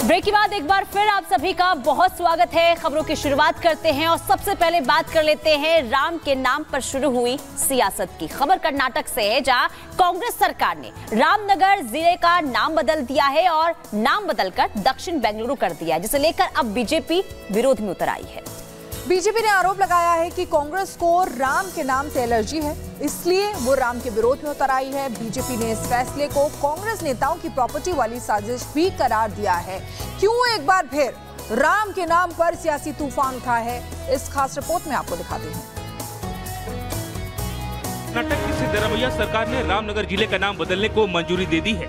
Break के बाद एक बार फिर आप सभी का बहुत स्वागत है। खबरों की शुरुआत करते हैं और सबसे पहले बात कर लेते हैं राम के नाम पर शुरू हुई सियासत की। खबर कर्नाटक से है, जहां कांग्रेस सरकार ने रामनगर जिले का नाम बदल दिया है और नाम बदलकर दक्षिण बेंगलुरु कर दिया है, जिसे लेकर अब बीजेपी विरोध में उतर आई है। बीजेपी ने आरोप लगाया है कि कांग्रेस को राम के नाम से एलर्जी है, इसलिए वो राम के विरोध में उतर आई है। बीजेपी ने इस फैसले को कांग्रेस नेताओं की प्रॉपर्टी वाली साजिश भी करार दिया है। क्यों एक बार फिर राम के नाम पर सियासी तूफान उठा है, इस खास रिपोर्ट में आपको दिखाते हैं। कर्नाटक की सिद्धरामैया सरकार ने रामनगर जिले का नाम बदलने को मंजूरी दे दी है।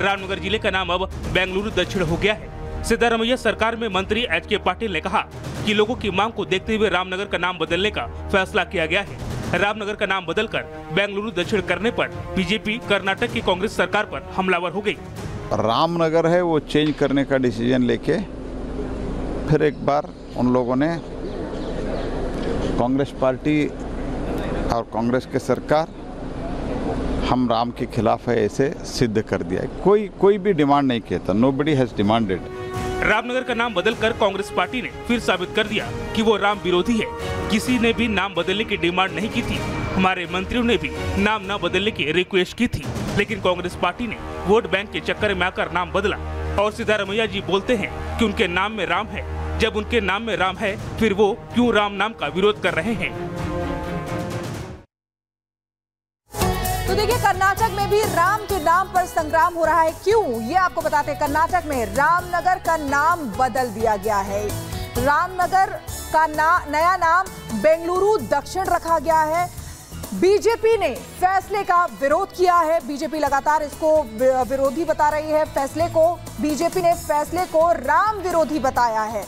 रामनगर जिले का नाम अब बेंगलुरु दक्षिण हो गया है। सिद्धरामैया सरकार में मंत्री एच.के. पाटिल ने कहा कि लोगों की मांग को देखते हुए रामनगर का नाम बदलने का फैसला किया गया है। रामनगर का नाम बदलकर बेंगलुरु दक्षिण करने पर बीजेपी कर्नाटक की कांग्रेस सरकार पर हमलावर हो गई। रामनगर है वो चेंज करने का डिसीजन लेके फिर एक बार उन लोगों ने, कांग्रेस पार्टी और कांग्रेस के सरकार, हम राम के खिलाफ है ऐसे सिद्ध कर दिया। कोई भी डिमांड नहीं किया था, नोबडी हैज डिमांडेड। रामनगर का नाम बदलकर कांग्रेस पार्टी ने फिर साबित कर दिया कि वो राम विरोधी है। किसी ने भी नाम बदलने की डिमांड नहीं की थी। हमारे मंत्रियों ने भी नाम न बदलने की रिक्वेस्ट की थी, लेकिन कांग्रेस पार्टी ने वोट बैंक के चक्कर में आकर नाम बदला। और सिद्धरामैया जी बोलते हैं कि उनके नाम में राम है। जब उनके नाम में राम है, फिर वो क्यों राम नाम का विरोध कर रहे हैं? तो देखिए, कर्नाटक में भी राम के नाम पर संग्राम हो रहा है। क्यों, ये आपको बताते हैं। कर्नाटक में रामनगर का नाम बदल दिया गया है। रामनगर का नया नाम बेंगलुरु दक्षिण रखा गया है। बीजेपी ने फैसले का विरोध किया है। बीजेपी लगातार इसको विरोधी बता रही है फैसले को। बीजेपी ने फैसले को राम विरोधी बताया है।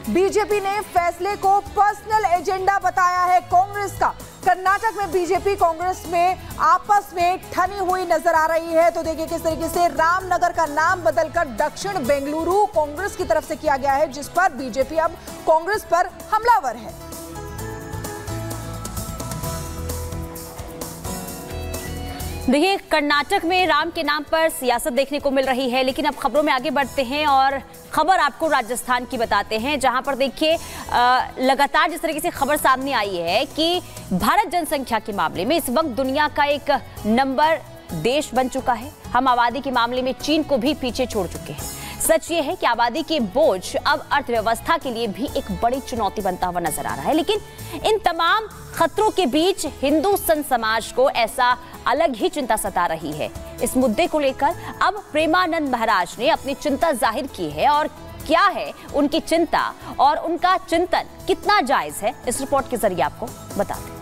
बीजेपी ने फैसले को पर्सनल एजेंडा बताया है कांग्रेस का। कर्नाटक में बीजेपी कांग्रेस में आपस में ठनी हुई नजर आ रही है। तो देखिए किस तरीके से रामनगर का नाम बदलकर दक्षिण बेंगलुरु कांग्रेस की तरफ से किया गया है, जिस पर बीजेपी अब कांग्रेस पर हमलावर है। देखिए, कर्नाटक में राम के नाम पर सियासत देखने को मिल रही है, लेकिन अब खबरों में आगे बढ़ते हैं और खबर आपको राजस्थान की बताते हैं, जहां पर देखिए लगातार जिस तरीके से खबर सामने आई है कि भारत जनसंख्या के मामले में इस वक्त दुनिया का एक नंबर देश बन चुका है। हम आबादी के मामले में चीन को भी पीछे छोड़ चुके हैं। सच ये है कि आबादी के बोझ अब अर्थव्यवस्था के लिए भी एक बड़ी चुनौती बनता हुआ नजर आ रहा है। लेकिन इन तमाम खतरों के बीच हिंदू संत समाज को ऐसा अलग ही चिंता सता रही है। इस मुद्दे को लेकर अब प्रेमानंद महाराज ने अपनी चिंता जाहिर की है, और क्या है उनकी चिंता और उनका चिंतन कितना जायज है, इस रिपोर्ट के जरिए आपको बताते हैं।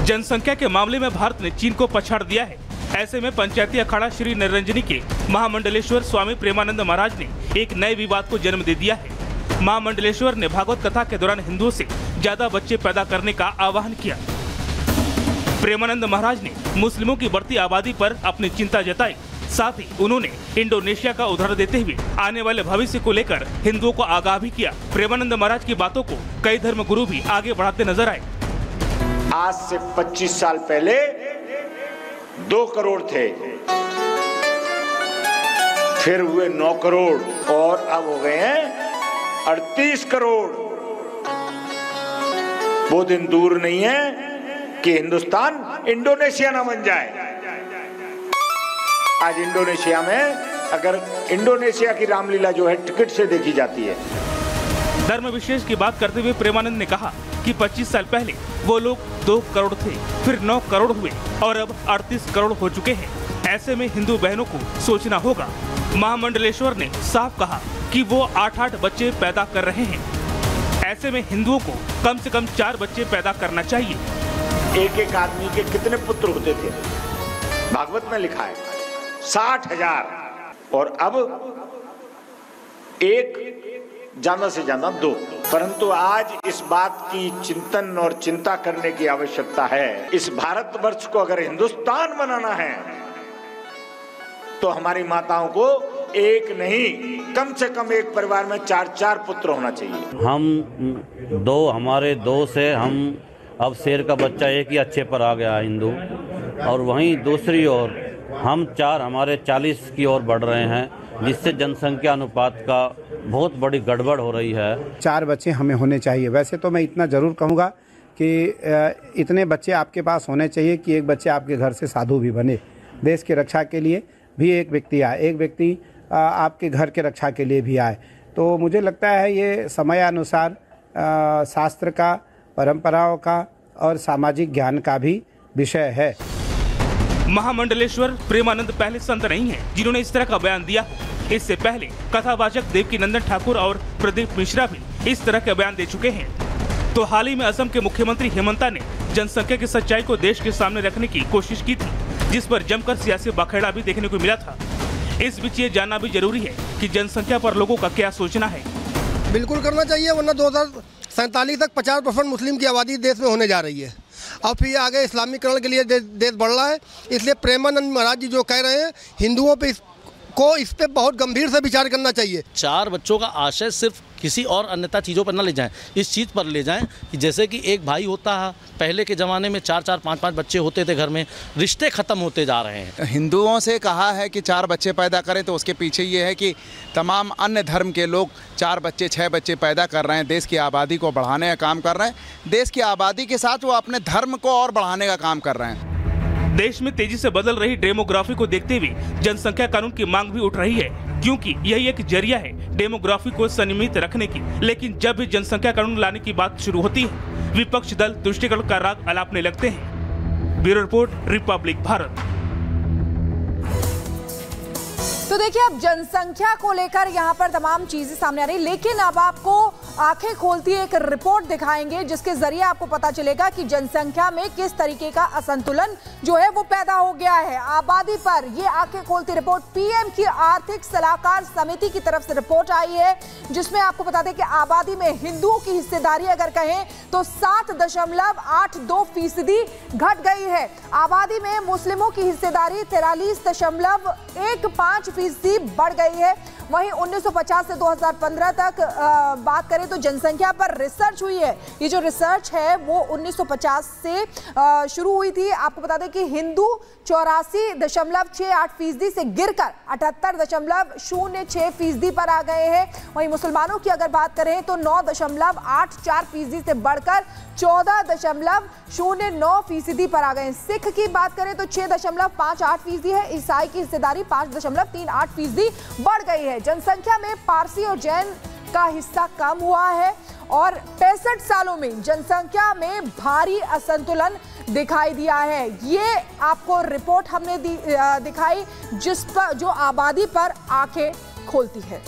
जनसंख्या के मामले में भारत ने चीन को पछाड़ दिया है। ऐसे में पंचायती अखाड़ा श्री निरंजनी के महामंडलेश्वर स्वामी प्रेमानंद महाराज ने एक नए विवाद को जन्म दे दिया है। महामंडलेश्वर ने भागवत कथा के दौरान हिंदुओं से ज्यादा बच्चे पैदा करने का आह्वान किया। प्रेमानंद महाराज ने मुस्लिमों की बढ़ती आबादी पर अपनी चिंता जताई। साथ ही उन्होंने इंडोनेशिया का उदाहरण देते हुए आने वाले भविष्य को लेकर हिंदुओं को आगाह भी किया। प्रेमानंद महाराज की बातों को कई धर्मगुरु भी आगे बढ़ाते नजर आए। आज से 25 साल पहले 2 करोड़ थे, फिर हुए 9 करोड़ और अब हो गए हैं 38 करोड़। वो दिन दूर नहीं है कि हिंदुस्तान इंडोनेशिया ना बन जाए। आज इंडोनेशिया में, अगर इंडोनेशिया की रामलीला जो है टिकट से देखी जाती है। धर्म विशेष की बात करते हुए प्रेमानंद ने कहा कि 25 साल पहले वो लोग 2 करोड़ थे, फिर 9 करोड़ हुए और अब 38 करोड़ हो चुके हैं। ऐसे में हिंदू बहनों को सोचना होगा। महामंडलेश्वर ने साफ कहा कि वो 8-8 बच्चे पैदा कर रहे हैं। ऐसे में हिंदुओं को कम से कम 4 बच्चे पैदा करना चाहिए। एक आदमी के कितने पुत्र होते थे? भागवत में लिखा है 60,000, और अब एक, ज्यादा से ज्यादा 2। परंतु आज इस बात की चिंतन और चिंता करने की आवश्यकता है। इस भारतवर्ष को अगर हिंदुस्तान बनाना है तो हमारी माताओं को एक नहीं, कम से कम एक परिवार में 4-4 पुत्र होना चाहिए। हमारे 2 से हम अब शेर का बच्चा एक ही अच्छे पर आ गया हिंदू। और वहीं दूसरी ओर हम 4 हमारे 40 की ओर बढ़ रहे हैं, जिससे जनसंख्या अनुपात का बहुत बड़ी गड़बड़ हो रही है। 4 बच्चे हमें होने चाहिए। वैसे तो मैं इतना ज़रूर कहूँगा कि इतने बच्चे आपके पास होने चाहिए कि एक बच्चे आपके घर से साधु भी बने। देश की रक्षा के लिए भी एक व्यक्ति आए, एक व्यक्ति आपके घर के रक्षा के लिए भी आए। तो मुझे लगता है ये समयानुसार शास्त्र का, परंपराओं का और सामाजिक ज्ञान का भी विषय है। महामंडलेश्वर प्रेमानंद पहले संत नहीं हैं जिन्होंने इस तरह का बयान दिया। इससे पहले कथावाचक देवकीनंदन ठाकुर और प्रदीप मिश्रा भी इस तरह के बयान दे चुके हैं। तो हाल ही में असम के मुख्यमंत्री हेमंता ने जनसंख्या की सच्चाई को देश के सामने रखने की कोशिश की थी, जिस पर जमकर सियासी बखेड़ा भी देखने को मिला था। इस बीच ये जानना भी जरूरी है कि जनसंख्या पर लोगों का क्या सोचना है। बिल्कुल करना चाहिए, वरना 2047 तक 50% मुस्लिम की आबादी देश में होने जा रही है और फिर आगे इस्लामीकरण के लिए देश बढ़ रहा है। इसलिए प्रेमानंद महाराज जी जो कह रहे हैं, हिंदुओं पे इस पे बहुत गंभीर से विचार करना चाहिए। 4 बच्चों का आशय सिर्फ किसी और अन्यथा चीज़ों पर न ले जाएं, इस चीज़ पर ले जाएं कि जैसे कि एक भाई होता है, पहले के ज़माने में 4-4, 5-5 बच्चे होते थे घर में, रिश्ते ख़त्म होते जा रहे हैं। हिंदुओं से कहा है कि 4 बच्चे पैदा करें, तो उसके पीछे ये है कि तमाम अन्य धर्म के लोग 4 बच्चे 6 बच्चे पैदा कर रहे हैं, देश की आबादी को बढ़ाने का काम कर रहे हैं। देश की आबादी के साथ वो अपने धर्म को और बढ़ाने का काम कर रहे हैं। देश में तेजी से बदल रही डेमोग्राफी को देखते हुए जनसंख्या कानून की मांग भी उठ रही है, क्योंकि यही एक जरिया है डेमोग्राफी को संयमित रखने की। लेकिन जब भी जनसंख्या कानून लाने की बात शुरू होती है, विपक्ष दल तुष्टिकरण का राग अलापने लगते हैं। Bureau report, Republic Bharat. तो देखिए, अब जनसंख्या को लेकर यहाँ पर तमाम चीजें सामने आ रही, लेकिन अब आपको आंखें खोलती एक रिपोर्ट दिखाएंगे जिसके जरिए आपको पता चलेगा कि जनसंख्या में किस तरीके का असंतुलन जो है वो पैदा हो गया है आबादी पर। ये आंखें खोलती रिपोर्ट पीएम की आर्थिक सलाहकार समिति की तरफ से रिपोर्ट आई है, जिसमें आपको बता दें कि आबादी में हिंदुओं की हिस्सेदारी अगर कहें तो 7.82% घट गई है। आबादी में मुस्लिमों की हिस्सेदारी 43.15% बढ़ गई है। वहीं 1950 से 2015 तक बात करें तो जनसंख्या पर रिसर्च हुई है। ये जो रिसर्च है वो 1950 से शुरू हुई थी। आपको बता दें कि हिंदू 84.68% से गिरकर 78.06% पर आ गए हैं। वहीं मुसलमानों की अगर बात करें तो 9.84% से बढ़कर 14.09% पर आ गए हैं। सिख की बात करें तो 6.58% है। ईसाई की हिस्सेदारी 5.38% बढ़ गई है। जनसंख्या में पारसी और जैन का हिस्सा कम हुआ है और 65 सालों में जनसंख्या में भारी असंतुलन दिखाई दिया है। ये आपको रिपोर्ट हमने दिखाई जिस पर जो आबादी पर आंखें खोलती है।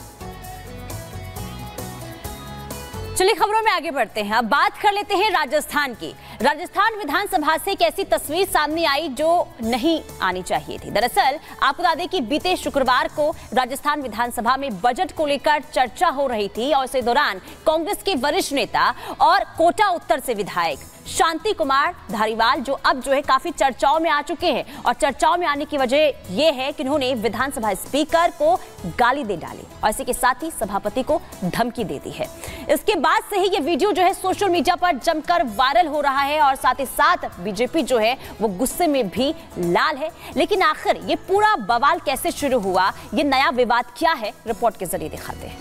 चलिए खबरों में आगे बढ़ते हैं। अब बात कर लेते हैं राजस्थान की। राजस्थान विधानसभा से एक ऐसी तस्वीर सामने आई जो नहीं आनी चाहिए थी। दरअसल आपको बता दें कि बीते शुक्रवार को राजस्थान विधानसभा में बजट को लेकर चर्चा हो रही थी और इसी दौरान कांग्रेस के वरिष्ठ नेता और कोटा उत्तर से विधायक शांति कुमार धारीवाल जो अब जो है काफी चर्चाओं में आ चुके हैं और चर्चाओं में आने की वजह यह है कि उन्होंने विधानसभा स्पीकर को गाली दे डाली और इसी के साथ ही सभापति को धमकी दे दी है। इसके बाद से ही ये वीडियो जो है सोशल मीडिया पर जमकर वायरल हो रहा है और साथ ही साथ बीजेपी जो है वो गुस्से में भी लाल है। लेकिन आखिर ये पूरा बवाल कैसे शुरू हुआ, ये नया विवाद क्या है, रिपोर्ट के जरिए दिखाते हैं।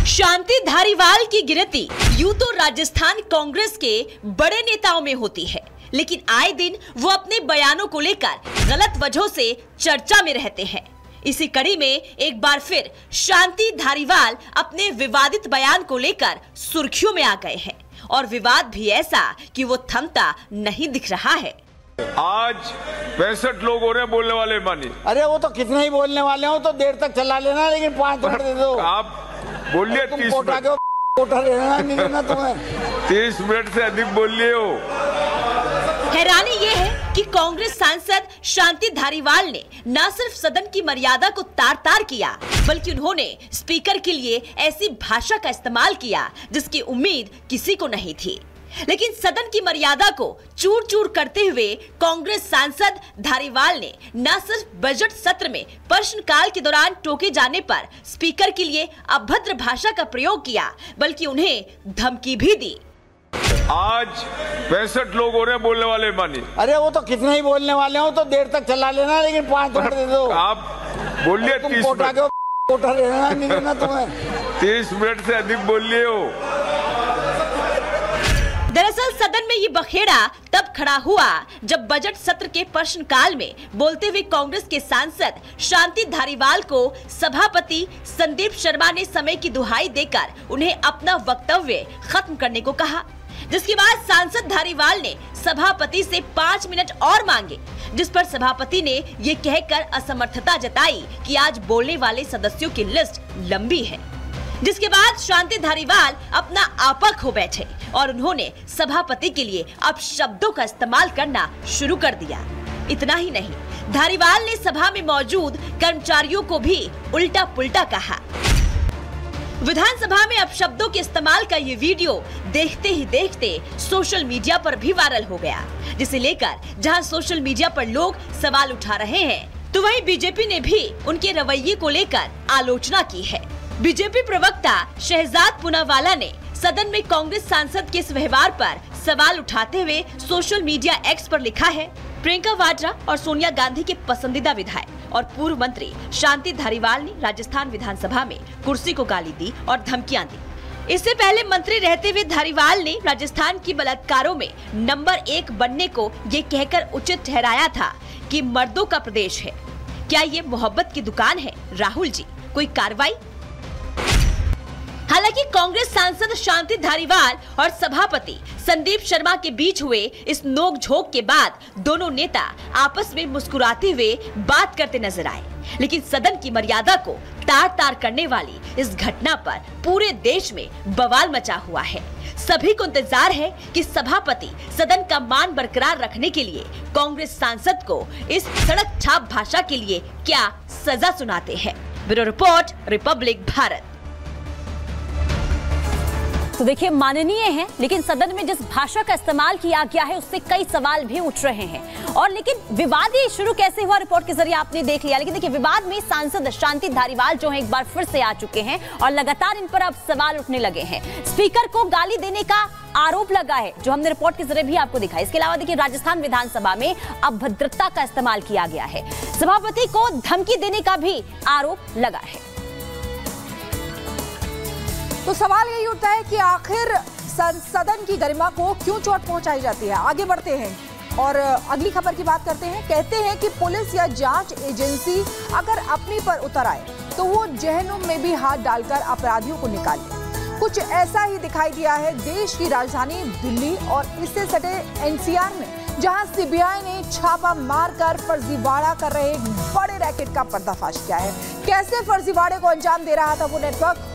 शांति धारीवाल की गिनती यूं तो राजस्थान कांग्रेस के बड़े नेताओं में होती है, लेकिन आए दिन वो अपने बयानों को लेकर गलत वजहों से चर्चा में रहते हैं। इसी कड़ी में एक बार फिर शांति धारीवाल अपने विवादित बयान को लेकर सुर्खियों में आ गए हैं और विवाद भी ऐसा कि वो थमता नहीं दिख रहा है। आज 65 लोग हो रहे हैं बोलने वाले मानी। अरे वो तो कितने ही बोलने वाले हो तो देर तक चला लेना, लेकिन 5 मिनट दे दो। आप बोलिए 30 मिनट। कोटा लेना नहीं लेना तुम्हें। 30 मिनट से अधिक बोलिए हो। हैरानी ये है कि कांग्रेस सांसद शांति धारीवाल ने न सिर्फ सदन की मर्यादा को तार-तार किया, बल्कि उन्होंने स्पीकर के लिए ऐसी भाषा का इस्तेमाल किया जिसकी उम्मीद किसी को नहीं थी। लेकिन सदन की मर्यादा को चूर-चूर करते हुए कांग्रेस सांसद धारीवाल ने न सिर्फ बजट सत्र में प्रश्नकाल के दौरान टोके जाने पर स्पीकर के लिए अभद्र भाषा का प्रयोग किया, बल्कि उन्हें धमकी भी दी। आज 65 लोग हो रहे हैं बोलने वाले मानी। अरे वो तो कितने ही बोलने वाले हो तो देर तक चला लेना, लेकिन 5 मिनट दे दो। आप बोलिए 30 मिनट। कोटा लेना नहीं लेना तुम्हें। 30 मिनट से अधिक बोल लिए हो। दरअसल सदन में ये बखेड़ा तब खड़ा हुआ जब बजट सत्र के प्रश्नकाल में बोलते हुए कांग्रेस के सांसद शांति धारीवाल को सभापति संदीप शर्मा ने समय की दुहाई देकर उन्हें अपना वक्तव्य खत्म करने को कहा, जिसके बाद सांसद धारीवाल ने सभापति से 5 मिनट और मांगे, जिस पर सभापति ने ये कहकर असमर्थता जताई कि आज बोलने वाले सदस्यों की लिस्ट लंबी है। जिसके बाद शांति धारीवाल अपना आपा खो बैठे और उन्होंने सभापति के लिए अपशब्दों का इस्तेमाल करना शुरू कर दिया। इतना ही नहीं, धारीवाल ने सभा में मौजूद कर्मचारियों को भी उल्टा पुल्टा कहा। विधानसभा में अपशब्दों के इस्तेमाल का ये वीडियो देखते ही देखते सोशल मीडिया पर भी वायरल हो गया, जिसे लेकर जहां सोशल मीडिया पर लोग सवाल उठा रहे हैं, तो वहीं बीजेपी ने भी उनके रवैये को लेकर आलोचना की है। बीजेपी प्रवक्ता शहजाद पूनावाला ने सदन में कांग्रेस सांसद के इस व्यवहार पर सवाल उठाते हुए सोशल मीडिया एक्स पर लिखा है, प्रियंका वाड्रा और सोनिया गांधी के पसंदीदा विधायक और पूर्व मंत्री शांति धारीवाल ने राजस्थान विधानसभा में कुर्सी को गाली दी और धमकियां दी। इससे पहले मंत्री रहते हुए धारीवाल ने राजस्थान की बलात्कारों में नंबर 1 बनने को ये कहकर उचित ठहराया था कि मर्दों का प्रदेश है। क्या ये मोहब्बत की दुकान है? राहुल जी, कोई कार्रवाई? हालांकि कांग्रेस सांसद शांति धारीवाल और सभापति संदीप शर्मा के बीच हुए इस नोकझोंक के बाद दोनों नेता आपस में मुस्कुराते हुए बात करते नजर आए, लेकिन सदन की मर्यादा को तार-तार करने वाली इस घटना पर पूरे देश में बवाल मचा हुआ है। सभी को इंतजार है कि सभापति सदन का मान बरकरार रखने के लिए कांग्रेस सांसद को इस सड़क छाप भाषा के लिए क्या सजा सुनाते हैं। Bureau report, Republic Bharat. तो देखिए, माननीय है, लेकिन सदन में जिस भाषा का इस्तेमाल किया गया है उससे कई सवाल भी उठ रहे हैं। और लेकिन विवाद ही शुरू कैसे हुआ रिपोर्ट के जरिए आपने देख लिया, लेकिन देखिए विवाद में सांसद शांति धारीवाल जो है एक बार फिर से आ चुके हैं और लगातार इन पर अब सवाल उठने लगे हैं। स्पीकर को गाली देने का आरोप लगा है, जो हमने रिपोर्ट के जरिए भी आपको दिखाया। इसके अलावा देखिए राजस्थान विधानसभा में अभद्रता का इस्तेमाल किया गया है, सभापति को धमकी देने का भी आरोप लगा है। तो सवाल यही उठता है कि आखिर सदन की गरिमा को क्यों चोट पहुंचाई जाती है। आगे बढ़ते हैं और अगली खबर की बात करते हैं। कहते हैं कि पुलिस या जांच एजेंसी अगर अपनी पर उतर आए तो वो जहन्नुम में भी हाथ डालकर अपराधियों को निकाले। कुछ ऐसा ही दिखाई दिया है देश की राजधानी दिल्ली और इससे सटे एनसीआर में, जहां सीबीआई ने छापा मारकर फर्जीवाड़ा कर रहे एक बड़े रैकेट का पर्दाफाश किया है। कैसे फर्जीवाड़े को अंजाम दे रहा था वो नेटवर्क,